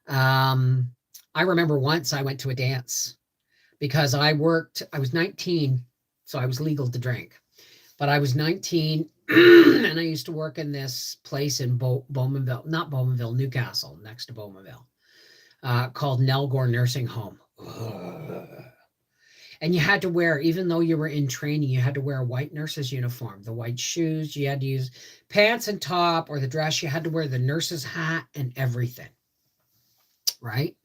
I remember once I went to a dance because I was 19, so I was legal to drink. But I was 19 and I used to work in this place in Bowmanville, not Bowmanville, Newcastle, next to Bowmanville, called Nelgore Nursing Home. And you had to wear, even though you were in training, you had to wear a white nurse's uniform, the white shoes. You had to use pants and top, or the dress. You had to wear the nurse's hat and everything. Right?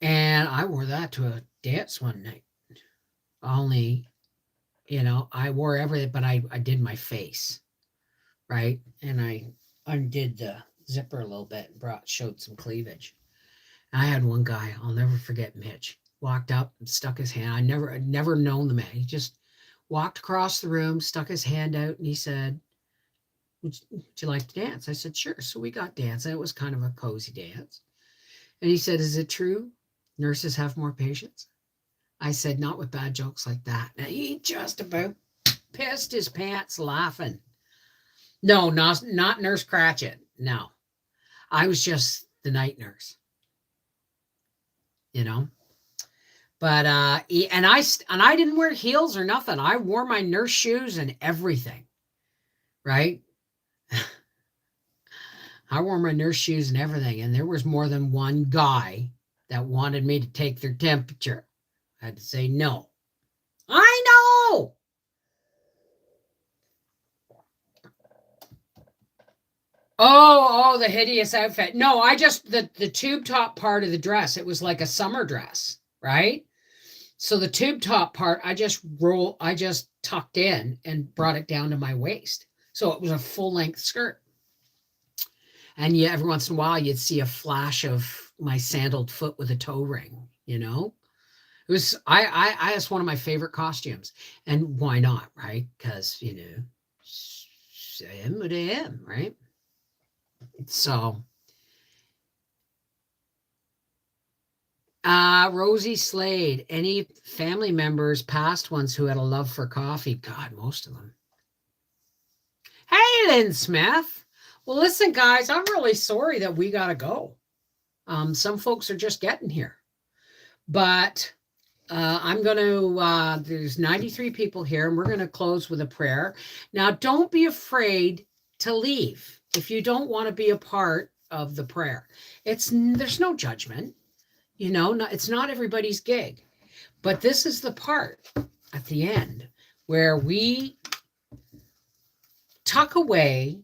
And I wore that to a dance one night. Only, I wore everything, but I did my face. Right? And I undid the zipper a little bit and showed some cleavage. And I had one guy, I'll never forget, Mitch, walked up and stuck his hand. I'd never known the man. He just walked across the room, stuck his hand out, and he said, would you like to dance? I said, sure. So we got dancing. It was kind of a cozy dance. And he said, is it true nurses have more patience? I said, not with bad jokes like that. Now, he just about pissed his pants laughing. No, not Nurse Cratchit. No. I was just the night nurse. But and I didn't wear heels or nothing. I wore my nurse shoes and everything. Right? I wore my nurse shoes and everything, and there was more than one guy that wanted me to take their temperature. I had to say no. I know. Oh, the hideous outfit. No, I just the tube top part of the dress. It was like a summer dress, right? So the tube top part, I just tucked in and brought it down to my waist. So it was a full length skirt. And yeah, every once in a while you'd see a flash of my sandaled foot with a toe ring, you know? It was I it's one of my favorite costumes. And why not, right? Because, I am what I am, right? So Rosie Slade, any family members, past ones who had a love for coffee? God, most of them. Hey, Lynn Smith. Well, listen, guys, I'm really sorry that we got to go. Some folks are just getting here. But I'm going to, there's 93 people here, and we're going to close with a prayer. Now, don't be afraid to leave if you don't want to be a part of the prayer. There's no judgment, it's not everybody's gig. But this is the part at the end where we tuck away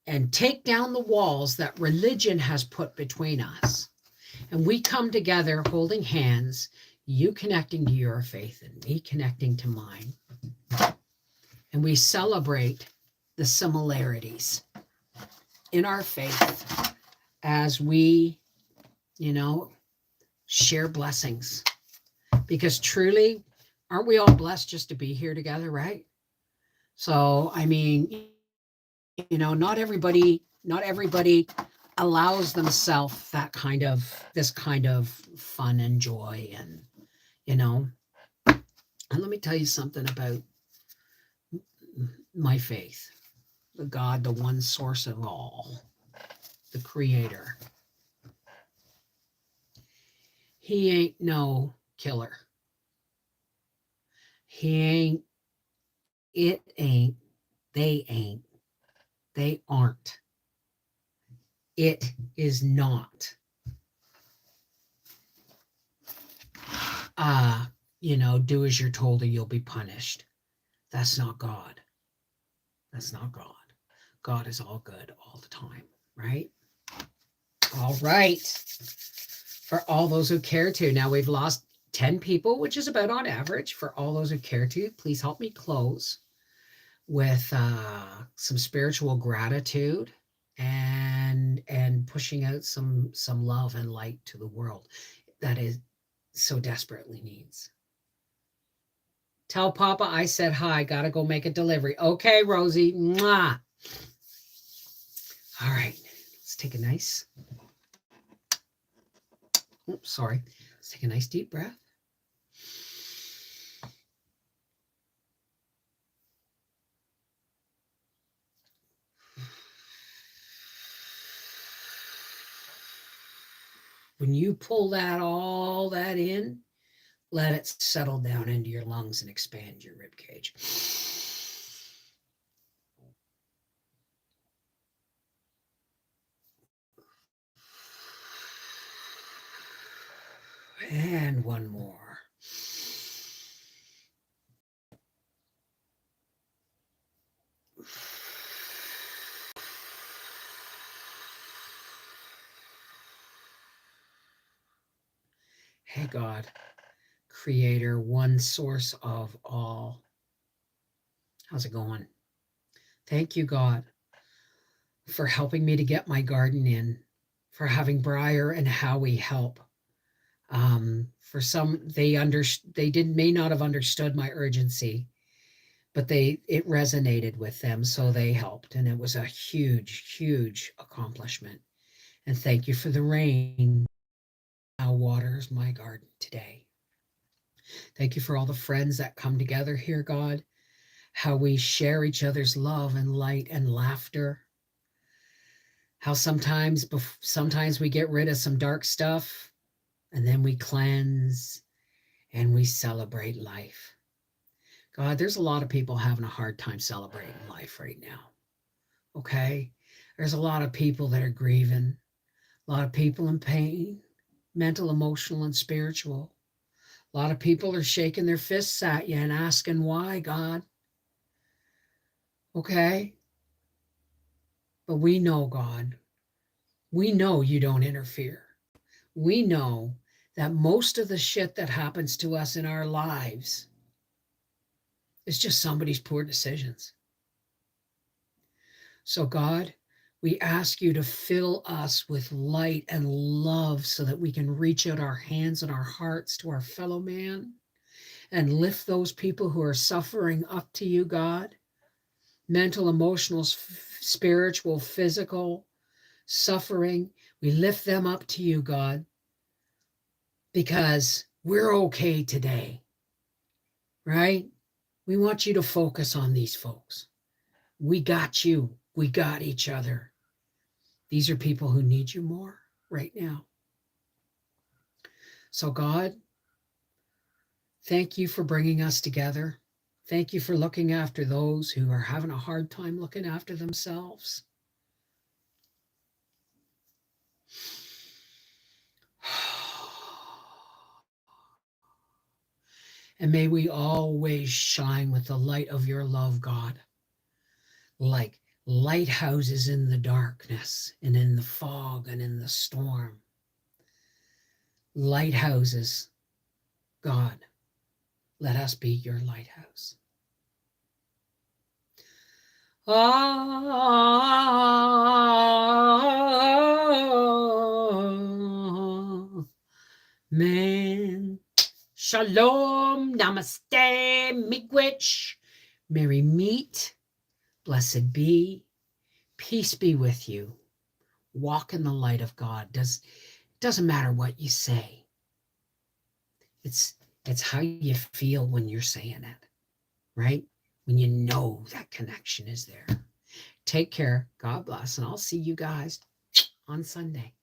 and take down the walls that religion has put between us. And we come together holding hands, you connecting to your faith and me connecting to mine. And we celebrate the similarities in our faith as we, share blessings. Because truly, aren't we all blessed just to be here together, right? So, I mean, not everybody allows themselves this kind of fun and joy, and let me tell you something about my faith. The God, the one source of all, the creator. He ain't no killer. He ain't, it ain't, they aren't. It is not. Do as you're told or you'll be punished. That's not God. That's not God. God is all good all the time, right? All right. For all those who care to. Now we've lost 10 people, which is about on average. For all those who care to, please help me close with some spiritual gratitude and pushing out some love and light to the world that is so desperately needs. Tell Papa I said hi. Gotta go make a delivery. Okay, Rosie. Mwah. All right. Let's take a nice. Oops, sorry. Let's take a nice deep breath. When you pull all that in, let it settle down into your lungs and expand your rib cage. And one more. Hey, God, creator, one source of all. How's it going? Thank you, God, for helping me to get my garden in, for having Briar and Howie help. For some, they may not have understood my urgency, but it resonated with them, so they helped, and it was a huge accomplishment. And thank you for the rain now waters my garden today. Thank you for all the friends that come together here, God, how we share each other's love and light and laughter, how sometimes we get rid of some dark stuff and then we cleanse and we celebrate life. God, there's a lot of people having a hard time celebrating life right now. Okay? There's a lot of people that are grieving, a lot of people in pain, mental, emotional, and spiritual. A lot of people are shaking their fists at you and asking why, God. Okay? But we know, God, we know you don't interfere. We know that most of the shit that happens to us in our lives is just somebody's poor decisions. So, God, we ask you to fill us with light and love so that we can reach out our hands and our hearts to our fellow man and lift those people who are suffering up to you, God. Mental, emotional, spiritual, physical suffering. We lift them up to you, God, because we're okay today, right? We want you to focus on these folks. We got you. We got each other. These are people who need you more right now. So, God, thank you for bringing us together. Thank you for looking after those who are having a hard time looking after themselves. And may we always shine with the light of your love, God, like lighthouses in the darkness and in the fog and in the storm. Lighthouses, God, let us be your lighthouse. Amen. Shalom, namaste, miigwech, merry meet, blessed be, peace be with you. Walk in the light of God. Doesn't matter what you say. It's how you feel when you're saying it, right? When you know that connection is there. Take care. God bless. And I'll see you guys on Sunday.